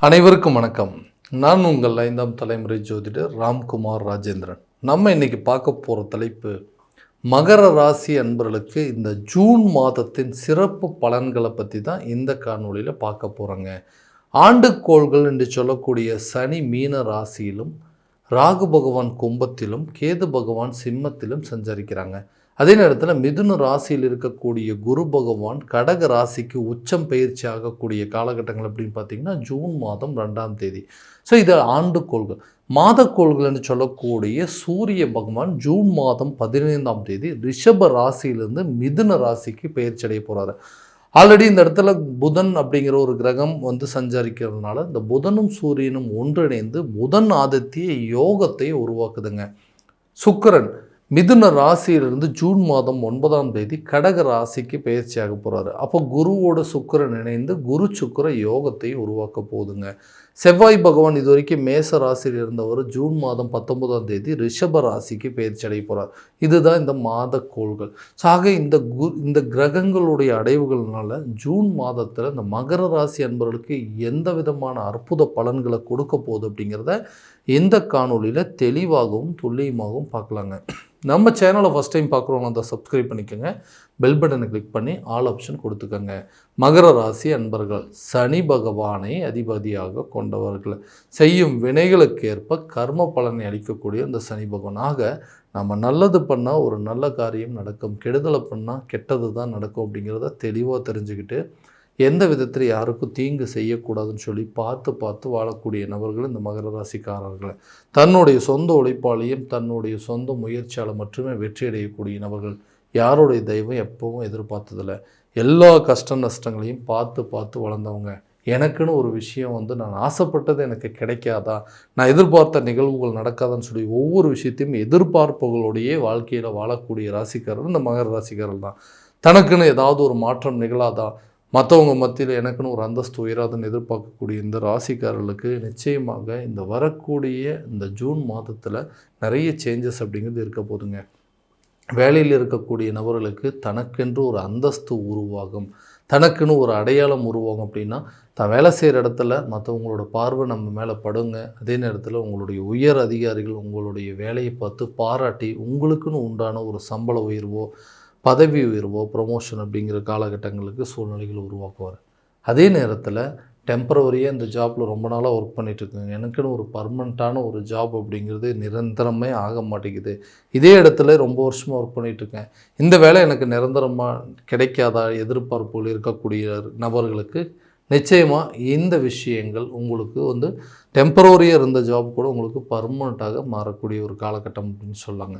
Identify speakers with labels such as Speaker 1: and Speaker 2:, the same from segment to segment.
Speaker 1: அனைவருக்கும் வணக்கம். நான் உங்கள் 5ஆம் தலைமுறை ஜோதிடர் ராம்குமார் ராஜேந்திரன். நம்ம இன்னைக்கு பார்க்க போகிற தலைப்பு மகர ராசி அன்பர்களுக்கு இந்த ஜூன் மாதத்தின் சிறப்பு பலன்களை பற்றி தான் இந்த காணொளியில் பார்க்க போகிறோங்க. ஆண்டுக்கோள்கள் என்று சொல்லக்கூடிய சனி மீன ராசியிலும், ராகு பகவான் கும்பத்திலும், கேது பகவான் சிம்மத்திலும் சஞ்சரிக்கிறாங்க. அதே நேரத்தில் மிதுன ராசியில் இருக்கக்கூடிய குரு பகவான் கடக ராசிக்கு உச்சம் பயிற்சி ஆகக்கூடிய காலகட்டங்கள் அப்படின்னு பார்த்தீங்கன்னா ஜூன் மாதம் 2ஆம் தேதி. ஸோ இது ஆண்டுக்கோள்கள். மாதக்கோள்கள் என்று சொல்லக்கூடிய சூரிய பகவான் ஜூன் மாதம் 15ஆம் தேதி ரிஷப ராசியிலிருந்து மிதுன ராசிக்கு பயிற்சி அடைய போகிறாரு. ஆல்ரெடி இந்த இடத்துல புதன் அப்படிங்கிற ஒரு கிரகம் சஞ்சரிக்கிறதுனால இந்த புதனும் சூரியனும் ஒன்றிணைந்து புதன் ஆதித்ய யோகத்தை உருவாக்குதுங்க. சுக்கிரன் மிதுன ராசியிலிருந்து ஜூன் மாதம் 9ஆம் தேதி கடக ராசிக்கு பயிற்சியாக போகிறாரு. அப்போ குருவோட சுக்கிரன் இணைந்து குரு சுக்கிர யோகத்தை உருவாக்க போகுதுங்க. செவ்வாய் பகவான் இது வரைக்கும் மேச ராசியில் இருந்தவர் ஜூன் மாதம் 19ஆம் தேதி ரிஷப ராசிக்கு பயிற்சி அடைய போகிறார். இதுதான் இந்த மாத கோள்கள். ஆக இந்த கிரகங்களுடைய அடைவுகள்னால ஜூன் மாதத்தில் இந்த மகர ராசி அன்பர்களுக்கு எந்த விதமான அற்புத பலன்களை கொடுக்க போகுது அப்படிங்கிறத இந்த காணொலியில் தெளிவாகவும் துல்லியமாகவும் பார்க்கலாங்க. நம்ம சேனலை ஃபஸ்ட் டைம் பார்க்குறவங்க அதை சப்ஸ்கிரைப் பண்ணிக்கோங்க. பெல் பட்டனை கிளிக் பண்ணி ஆல் ஆப்ஷன் கொடுத்துக்கோங்க. மகர ராசி அன்பர்கள் சனி பகவானை அதிபதியாக கொண்டவர்கள். செய்யும் வினைகளுக்கு ஏற்ப கர்ம பலனை அளிக்கக்கூடிய இந்த சனி பகவானாக நம்ம நல்லது பண்ணால் ஒரு நல்ல காரியம் நடக்கும், கெடுதலை பண்ணால் கெட்டது தான் நடக்கும் அப்படிங்கிறத தெளிவாக தெரிஞ்சுக்கிட்டு எந்த விதத்தில் யாருக்கும் தீங்கு செய்யக்கூடாதுன்னு சொல்லி பார்த்து வாழக்கூடிய நபர்கள் இந்த மகர ராசிக்காரர்கள். தன்னுடைய சொந்த உழைப்பாளையும் தன்னுடைய சொந்த முயற்சியால் மட்டுமே வெற்றி அடையக்கூடிய நபர்கள். யாருடைய தெய்வம் எப்பவும் எதிர்பார்த்ததில்லை. எல்லா கஷ்ட நஷ்டங்களையும் பார்த்து வளர்ந்தவங்க. எனக்குன்னு ஒரு விஷயம் நான் ஆசைப்பட்டது எனக்கு கிடைக்காதா, நான் எதிர்பார்த்த நிகழ்வுகள் நடக்காதான்னு சொல்லி ஒவ்வொரு விஷயத்தையும் எதிர்பார்ப்புகளுடைய வாழ்க்கையில் வாழக்கூடிய ராசிக்காரர்கள் இந்த மகர ராசிக்காரர்கள் தான். தனக்குன்னு ஏதாவது ஒரு மாற்றம் நிகழாதா, மற்றவங்க மத்தியில் எனக்குன்னு ஒரு அந்தஸ்து உயராதுன்னு எதிர்பார்க்கக்கூடிய இந்த ராசிக்காரர்களுக்கு நிச்சயமாக இந்த வரக்கூடிய இந்த ஜூன் மாதத்தில் நிறைய சேஞ்சஸ் அப்படிங்கிறது இருக்க போதுங்க. வேலையில் இருக்கக்கூடிய நபர்களுக்கு தனக்கென்று ஒரு அந்தஸ்து உருவாகும், தனக்குன்னு ஒரு அடையாளம் உருவாகும். அப்படின்னா தான் வேலை செய்கிற இடத்துல மற்றவங்களோட பார்வை நம்ம மேலே படுங்க. அதே நேரத்தில் உங்களுடைய உயர் அதிகாரிகள் உங்களுடைய வேலையை பார்த்து பாராட்டி உங்களுக்குன்னு உண்டான ஒரு சம்பள உயர்வோ பதவி உயர்வோ ப்ரொமோஷன் அப்படிங்கிற காலகட்டங்களுக்கு சூழ்நிலைகள் உருவாக்குவார். அதே நேரத்தில் டெம்பரவரியாக இந்த ஜாப்பில் ரொம்ப நாளாக ஒர்க் பண்ணிகிட்ருக்குங்க, எனக்குன்னு ஒரு பர்மனண்ட்டான ஒரு ஜாப் அப்படிங்கிறது நிரந்தரமே ஆக மாட்டேங்குது, இதே இடத்துல ரொம்ப வருஷமாக ஒர்க் பண்ணிகிட்ருக்கேன், இந்த வேலை எனக்கு நிரந்தரமாக கிடைக்காதா எதிர்பார்ப்புகள் இருக்கக்கூடிய நபர்களுக்கு நிச்சயமாக இந்த விஷயங்கள் உங்களுக்கு டெம்பரவரியாக இருந்த ஜாப் கூட உங்களுக்கு பர்மனண்ட்டாக மாறக்கூடிய ஒரு காலகட்டம் அப்படின்னு சொல்லாங்க.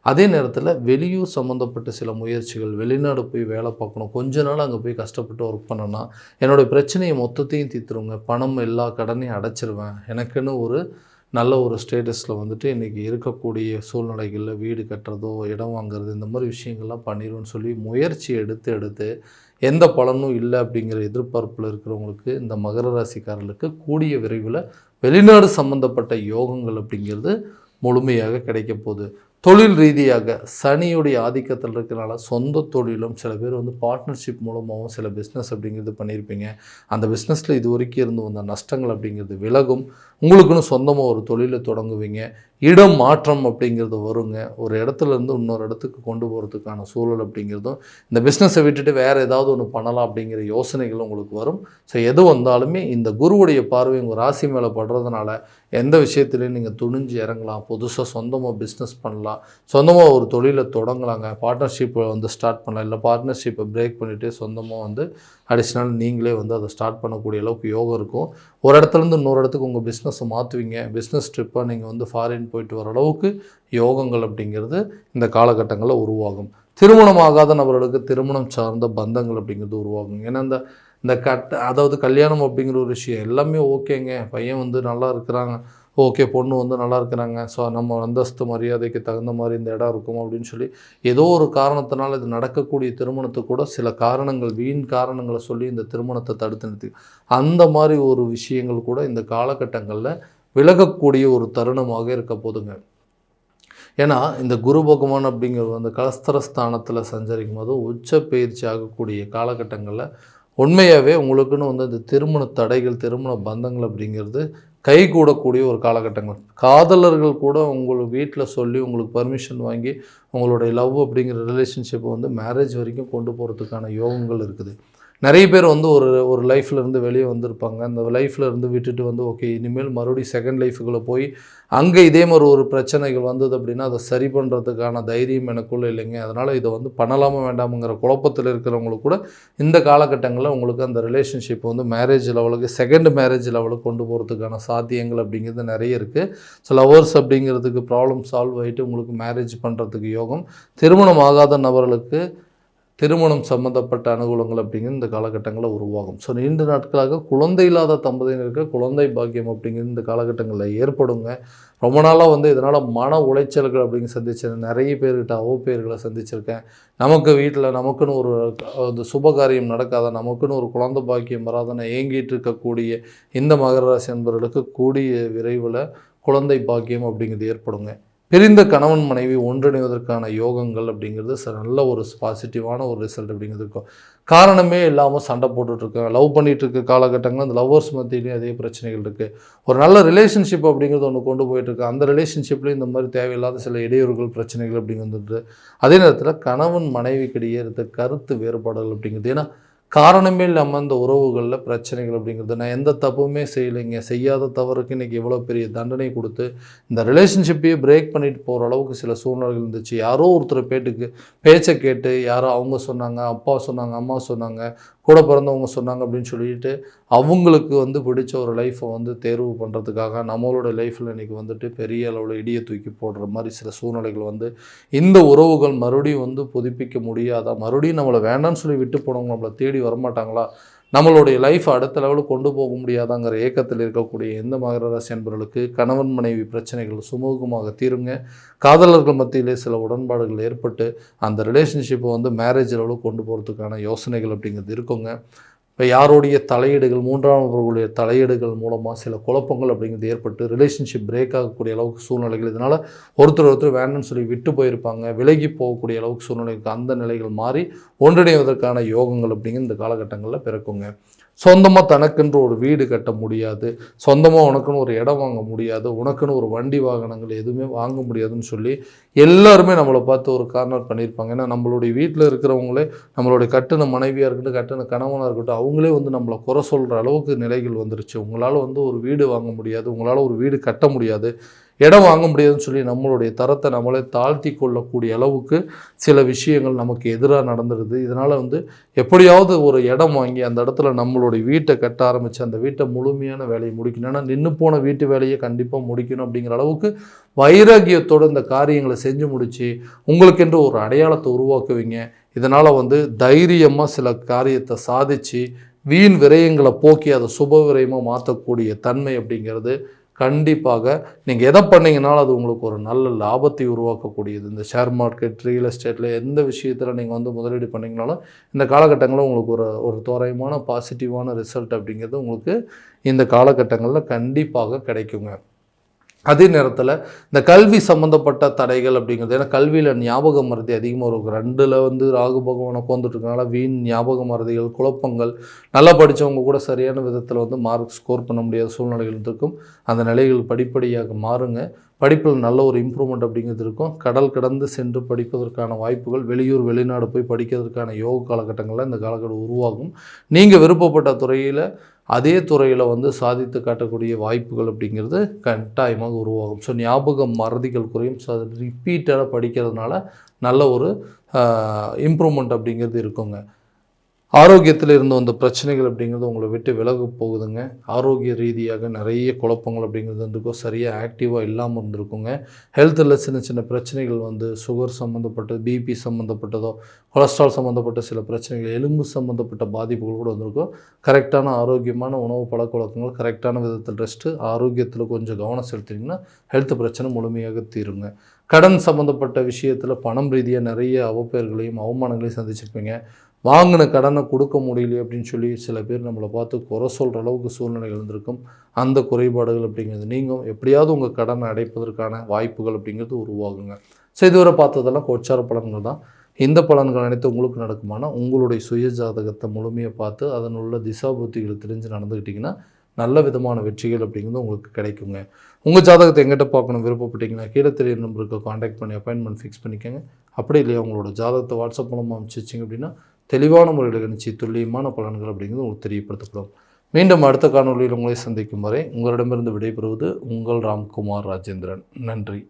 Speaker 1: அதே நேரத்தில் வெளியூர் சம்மந்தப்பட்ட சில முயற்சிகள், வெளிநாடு போய் வேலை பார்க்கணும், கொஞ்ச நாள் அங்கே போய் கஷ்டப்பட்டு ஒர்க் பண்ணோன்னா என்னோடய பிரச்சனையை மொத்தத்தையும் தீர்த்துருங்க, பணம் எல்லா கடனையும் அடைச்சிருவேன், எனக்குன்னு ஒரு நல்ல ஒரு ஸ்டேட்டஸில் இன்றைக்கி இருக்கக்கூடிய சூழ்நிலைகளில் வீடு கட்டுறதோ இடம் வாங்குறது இந்த மாதிரி விஷயங்கள்லாம் பண்ணிடுவேன்னு சொல்லி முயற்சி எடுத்து எந்த பலனும் இல்லை அப்படிங்கிற எதிர்பார்ப்பில் இருக்கிறவங்களுக்கு இந்த மகர ராசிக்காரர்களுக்கு கூடிய விரைவில் வெளிநாடு சம்மந்தப்பட்ட யோகங்கள் அப்படிங்கிறது முழுமையாக கிடைக்க போகுது. தொழில் ரீதியாக சனியுடைய ஆதிக்கத்தில் இருக்கிறனால சொந்த தொழிலும் சில பேர் பார்ட்னர்ஷிப் மூலமாகவும் சில பிஸ்னஸ் அப்படிங்கிறது பண்ணியிருப்பீங்க. அந்த பிஸ்னஸில் இது வரைக்கும் இருந்து வந்த நஷ்டங்கள் அப்படிங்கிறது விலகும். உங்களுக்குன்னு சொந்தமாக ஒரு தொழிலை தொடங்குவீங்க. இடம் மாற்றம் அப்படிங்கிறது வருங்க. ஒரு இடத்துலேருந்து இன்னொரு இடத்துக்கு கொண்டு போகிறதுக்கான சூழல் அப்படிங்கிறதும், இந்த பிஸ்னஸை விட்டுட்டு வேறு ஏதாவது ஒன்று பண்ணலாம் அப்படிங்கிற யோசனைகள் உங்களுக்கு வரும். ஸோ எது வந்தாலுமே இந்த குருவுடைய பார்வை உங்கள் ராசி மேலே படுறதுனால எந்த விஷயத்துலையும் நீங்கள் துணிஞ்சு இறங்கலாம். புதுசாக சொந்தமாக பிஸ்னஸ் பண்ணலாம், சொந்தமாக ஒரு தொழிலை தொடங்கலாங்க. பார்ட்னர்ஷிப்பை ஸ்டார்ட் பண்ணலாம், இல்லை பார்ட்னர்ஷிப்பை பிரேக் பண்ணிவிட்டு சொந்தமாக அடிஷ்னல் நீங்களே அதை ஸ்டார்ட் பண்ணக்கூடிய அளவுக்கு யோகம் இருக்கும். ஒரு இடத்துலேருந்து இன்னொரு இடத்துக்கு உங்கள் பிஸ்னஸை மாற்றுவீங்க. பிஸ்னஸ் ட்ரிப்பாக நீங்கள் ஃபாரின் போயிட்டு வர அளவுக்கு யோகங்கள் அப்படிங்கிறது இந்த காலகட்டங்களில் உருவாகும். திருமணம் ஆகாத நபர்களுக்கு திருமணம் சார்ந்த பந்தங்கள் அப்படிங்கிறது உருவாகும். ஏன்னா அதாவது கல்யாணம் அப்படிங்கிற ஒரு விஷயம் எல்லாமே ஓகேங்க, பையன் நல்லா இருக்கிறாங்க, ஓகே பொண்ணு நல்லா இருக்கிறாங்க, ஸோ நம்ம அந்தஸ்து மரியாதைக்கு தகுந்த மாதிரி இந்த இடம் இருக்கும் அப்படின்னு சொல்லி ஏதோ ஒரு காரணத்தினால இது நடக்கக்கூடிய திருமணத்துக்கு கூட சில காரணங்கள், வீண் காரணங்களை சொல்லி இந்த திருமணத்தை தடுத்து நிறுத்தி அந்த மாதிரி ஒரு விஷயங்கள் கூட இந்த காலகட்டங்களில் விலகக்கூடிய ஒரு தருணமாக இருக்க போதுங்க. ஏன்னா இந்த குரு பகவான் அப்படிங்கிறது கலஸ்தரஸ்தானத்தில் சஞ்சரிக்கும் போது உச்ச பயிற்சி ஆகக்கூடிய காலகட்டங்களில் உண்மையாகவே உங்களுக்குன்னு வந்து அந்த திருமண தடைகள், திருமண பந்தங்கள் அப்படிங்கிறது கைகூடக்கூடிய ஒரு காலகட்டங்கள். காதலர்கள் கூட உங்கள் வீட்டில் சொல்லி உங்களுக்கு பர்மிஷன் வாங்கி உங்களுடைய லவ் அப்படிங்கிற ரிலேஷன்ஷிப்பை வந்து மேரேஜ் வரைக்கும் கொண்டு போகிறதுக்கான யோகங்கள் இருக்குது. நிறைய பேர் வந்து ஒரு ஒரு லைஃப்ல இருந்து வெளியே வந்திருப்பாங்க. அந்த லைஃப்ல இருந்து விட்டுட்டு வந்து ஓகே இனிமேல் மறுபடியும் செகண்ட் லைஃபுக்குள்ளே போய் அங்கே இதே மாதிரி ஒரு பிரச்சனைகள் வந்தது அப்படின்னா அதை சரி பண்ணுறதுக்கான தைரியம் எனக்குள்ளே இல்லைங்க. அதனால் இதை வந்து பண்ணலாமா வேண்டாமுங்கிற குழப்பத்தில் இருக்கிறவங்களுக்கு கூட இந்த காலகட்டங்களில் உங்களுக்கு அந்த ரிலேஷன்ஷிப் வந்து மேரேஜ் லெவலுக்கு செகண்ட் மேரேஜ் லெவலுக்கு கொண்டு போகிறதுக்கான சாத்தியங்கள் அப்படிங்கிறது நிறைய இருக்குது. ஸோ லவர்ஸ் அப்படிங்கிறதுக்கு ப்ராப்ளம் சால்வ் ஆகிட்டு உங்களுக்கு மேரேஜ் பண்ணுறதுக்கு யோகம். திருமணம் ஆகாத நபர்களுக்கு திருமணம் சம்மந்தப்பட்ட அனுகூலங்கள் அப்படிங்கிறது இந்த காலகட்டங்களில் உருவாகும். ஸோ நீண்ட நாட்களாக குழந்தை இல்லாத தம்பதியினருக்கு குழந்தை பாக்கியம் அப்படிங்கிறது இந்த காலகட்டங்களில் ஏற்படுங்க. ரொம்ப நாளாக வந்து இதனால் மன உளைச்சல்கள் அப்படிங்க சந்திச்சிருக்கேன். நிறைய பேர்கிட்ட அவப்பெயர்களை சந்திச்சிருக்கேன். நமக்கு வீட்டில் நமக்குன்னு ஒரு சுபகாரியம் நடக்காத, நமக்குன்னு ஒரு குழந்தை பாக்கியம் வராதன்னு ஏங்கிட்டு இருக்கக்கூடிய இந்த மகர ராசி நண்பர்களுக்கு கூடிய விரைவில் குழந்தை பாக்கியம் அப்படிங்கிறது ஏற்படுங்க. பிரிந்த கணவன் மனைவி ஒன்றிணைவதற்கான யோகங்கள் அப்படிங்கிறது நல்ல ஒரு பாசிட்டிவான ஒரு ரிசல்ட் அப்படிங்கிறது இருக்கும். காரணமே இல்லாமல் சண்டை போட்டுட்ருக்கேன், லவ் பண்ணிகிட்டு இருக்க காலகட்டங்களில் அந்த லவ்வர்ஸ் மத்தியிலையும் அதே பிரச்சனைகள் இருக்குது. ஒரு நல்ல ரிலேஷன்ஷிப் அப்படிங்கிறது ஒன்று கொண்டு போயிட்டுருக்கு. அந்த ரிலேஷன்ஷிப்லேயும் இந்த மாதிரி தேவையில்லாத சில இடையூறுகள் பிரச்சனைகள் அப்படிங்கிறது. அதே நேரத்தில் கணவன் மனைவிக்கிடையே இருக்க கருத்து வேறுபாடுகள் அப்படிங்கிறது. ஏன்னா காரணமே இல்லாமல் இந்த உறவுகளில் பிரச்சனைகள் அப்படிங்கிறது. நான் எந்த தப்புமே செய்யலைங்க, செய்யாத தவறுக்கு இன்றைக்கி எவ்வளோ பெரிய தண்டனை கொடுத்து இந்த ரிலேஷன்ஷிப்பையே பிரேக் பண்ணிட்டு போகிற அளவுக்கு சில சூழ்நிலைகள் இருந்துச்சு. யாரோ ஒருத்தர் பேச்சை கேட்டு யாரோ அவங்க சொன்னாங்க, அப்பா சொன்னாங்க, அம்மா சொன்னாங்க, கூட பிறந்தவங்க சொன்னாங்க அப்படின்னு சொல்லிட்டு அவங்களுக்கு வந்து பிடிச்ச ஒரு லைஃப்பை வந்து தேர்வு பண்ணுறதுக்காக நம்மளோட லைஃப்பில் இன்றைக்கி வந்துட்டு பெரிய அளவில் இடியை தூக்கி போடுற மாதிரி சில சூழ்நிலைகள் வந்து இந்த உறவுகள் மறுபடியும் வந்து புதுப்பிக்க முடியாதா? மறுபடியும் நம்மளை வேண்டாம்னு சொல்லி விட்டு போனவங்க நம்மளை தேடி வரமாட்டாங்களா? நம்மளுடைய லைஃப் அடுத்த லெவலுக்கு கொண்டு போக முடியாதாங்கிற ஏக்கத்தில் இருக்கக்கூடிய எந்த மகர ராசி என்பவர்களுக்கு கணவன் மனைவி பிரச்சனைகள் சுமூகமாக தீருங்க. காதலர்கள் மத்தியிலே சில உடன்பாடுகள் ஏற்பட்டு அந்த ரிலேஷன்ஷிப்பை வந்து மேரேஜ் லெவலுக்கு கொண்டு போகிறதுக்கான யோசனைகள் அப்படிங்கிறது இருக்குங்க. இப்போ யாருடைய தலையீடுகள், மூன்றாம் நபர்களுடைய தலையீடுகள் மூலமாக சில குழப்பங்கள் அப்படிங்கிறது ஏற்பட்டு ரிலேஷன்ஷிப் பிரேக் ஆகக்கூடிய அளவுக்கு சூழ்நிலைகள், இதனால் ஒருத்தர் வேணும்னு சொல்லி விட்டு போயிருப்பாங்க, விலகி போகக்கூடிய அளவுக்கு சூழ்நிலைக்கு அந்த நிலைகள் மாறி ஒன்றிணைவதற்கான யோகங்கள் அப்படிங்கிற இந்த காலகட்டங்களில் பிறக்குங்க. சொந்தமாக தனக்கென்று ஒரு வீடு கட்ட முடியாது, சொந்தமாக உனக்குன்னு ஒரு இடம் வாங்க முடியாது, உனக்குன்னு ஒரு வண்டி வாகனங்கள் எதுவுமே வாங்க முடியாதுன்னு சொல்லி எல்லாருமே நம்மளை பார்த்து ஒரு கார்னர் பண்ணியிருப்பாங்க. ஏன்னா நம்மளுடைய வீட்டில் இருக்கிறவங்களே நம்மளுடைய கட்டின மனைவியாக இருக்கட்டும், கட்டின கணவனாக இருக்கட்டும், அவங்களே வந்து நம்மளை குறை சொல்கிற அளவுக்கு நிலைகள் வந்துருச்சு. உங்களால் வந்து ஒரு வீடு வாங்க முடியாது, உங்களால் ஒரு வீடு கட்ட முடியாது, இடம் வாங்க முடியாதுன்னு சொல்லி நம்மளுடைய தரத்தை நம்மளே தாழ்த்தி கொள்ளக்கூடிய அளவுக்கு சில விஷயங்கள் நமக்கு எதிராக நடந்துடுது. இதனால் வந்து எப்படியாவது ஒரு இடம் வாங்கி அந்த இடத்துல நம்மளுடைய வீட்டை கட்ட ஆரம்பித்து அந்த வீட்டை முழுமையான வேலையை முடிக்கணும். ஏன்னா நின்று போன வீட்டு வேலையை கண்டிப்பாக முடிக்கணும் அப்படிங்கிற அளவுக்கு வைராகியத்தோடு இந்த காரியங்களை செஞ்சு முடித்து உங்களுக்கென்று ஒரு அடையாளத்தை உருவாக்குவீங்க. இதனால் வந்து தைரியமாக சில காரியத்தை சாதித்து வீண் விரயங்களை போக்கி அதை சுப விரயமாக மாற்றக்கூடிய தன்மை அப்படிங்கிறது கண்டிப்பாக நீங்கள் எதை பண்ணிங்கனாலும் அது உங்களுக்கு ஒரு நல்ல லாபத்தை உருவாக்கக்கூடியது. இந்த ஷேர் மார்க்கெட், ரியல் எஸ்டேட்டில் எந்த விஷயத்தில் நீங்கள் வந்து முதலீடு பண்ணிங்கனாலும் இந்த காலகட்டங்களில் உங்களுக்கு ஒரு தோராயமான பாசிட்டிவான ரிசல்ட் அப்படிங்கிறது உங்களுக்கு இந்த காலகட்டங்களில் கண்டிப்பாக கிடைக்குங்க. அதே நேரத்தில் இந்த கல்வி சம்மந்தப்பட்ட தடைகள் அப்படிங்கிறது, ஏன்னா கல்வியில் ஞாபக மறதி அதிகமாக இருக்கும். 2ல் வந்து ராகு பகவானை உட்காந்துட்ருக்கனால வீண் ஞாபக மறதிகள், குழப்பங்கள், நல்லா படித்தவங்க கூட சரியான விதத்தில் வந்து மார்க் ஸ்கோர் பண்ண முடியாத சூழ்நிலைகள் இருக்கும். அந்த நிலைகள் படிப்படியாக மாறுங்க. படிப்பில் நல்ல ஒரு இம்ப்ரூவ்மெண்ட் அப்படிங்கிறது இருக்கும். கடல் கடந்து சென்று படிப்பதற்கான வாய்ப்புகள், வெளியூர் வெளிநாடு போய் படிக்கிறதுக்கான யோக காலகட்டங்களில் இந்த காலகட்டம் உருவாகும். நீங்கள் விருப்பப்பட்ட துறையில் அதே துறையில் வந்து சாதித்து காட்டக்கூடிய வாய்ப்புகள் அப்படிங்கிறது கட்டாயமாக உருவாகும். ஸோ ஞாபகம் மறதிகள் குறையும். ஸோ அது ரிப்பீட்டடாக படிக்கிறதுனால நல்ல ஒரு இம்ப்ரூவ்மெண்ட் அப்படிங்கிறது இருக்குங்க. ஆரோக்கியத்தில் இருந்து வந்த பிரச்சனைகள் அப்படிங்கிறது உங்களை விட்டு விலக போகுதுங்க. ஆரோக்கிய ரீதியாக நிறைய குழப்பங்கள் அப்படிங்கிறது இருந்திருக்கும், சரியாக ஆக்டிவாக இல்லாமல் இருந்திருக்குங்க. ஹெல்த்தில் சின்ன சின்ன பிரச்சனைகள் வந்து சுகர் சம்மந்தப்பட்டது, பிபி சம்மந்தப்பட்டதோ, கொலஸ்ட்ரால் சம்மந்தப்பட்ட சில பிரச்சனைகள், எலும்பு சம்மந்தப்பட்ட பாதிப்புகள் கூட வந்திருக்கும். கரெக்டான ஆரோக்கியமான உணவு பழக்கவழக்கங்கள், கரெக்டான விதத்தில் ரெஸ்ட்டு, ஆரோக்கியத்தில் கொஞ்சம் கவனம் செலுத்தினீங்கன்னா ஹெல்த் பிரச்சனை முழுமையாக தீருங்க. கடன் சம்மந்தப்பட்ட விஷயத்தில் பணம் ரீதியாக நிறைய அவப்பெயர்களையும் அவமானங்களையும் சந்திச்சிருப்பீங்க. வாங்கின கடனை கொடுக்க முடியலையே அப்படின்னு சொல்லி சில பேர் நம்மளை பார்த்து குறை சொல்கிற அளவுக்கு சூழ்நிலைகள் இருந்திருக்கும். அந்த குறைபாடுகள் அப்படிங்கிறது நீங்கள் எப்படியாவது உங்கள் கடனை அடைப்பதற்கான வாய்ப்புகள் அப்படிங்கிறது உருவாகுங்க. ஸோ இதுவரை பார்த்ததெல்லாம் கோச்சார பலன்கள் தான். இந்த பலன்கள் அனைத்து உங்களுக்கு நடக்குமானா உங்களுடைய சுய ஜாதகத்தை முழுமையாக பார்த்து அதன் உள்ள திசாபுத்திகளை தெரிஞ்சு நடந்துக்கிட்டிங்கன்னா நல்ல விதமான வெற்றிகள் அப்படிங்கிறது உங்களுக்கு கிடைக்குங்க. உங்கள் ஜாதகத்தை எங்கிட்ட பார்க்கணும் விருப்பப்பட்டீங்கன்னா கீழே தெரிய நம்பருக்கு காண்டாக்ட் பண்ணி அப்பாயின்மெண்ட் ஃபிக்ஸ் பண்ணிக்கோங்க. அப்படி இல்லையா உங்களோட ஜாதகத்தை வாட்ஸ்அப் மூலமாக அனுப்பிச்சி வச்சிங்க அப்படின்னா தெளிவான முறையில் கணிச்சு துல்லியமான பலன்கள் அப்படிங்கிறது உங்களுக்கு தெரியப்படுத்தப்படும். மீண்டும் அடுத்த காணொலியில் உங்களை சந்திக்கும் வரை உங்களிடமிருந்து விடைபெறுவது உங்கள் ராம்குமார் ராஜேந்திரன். நன்றி.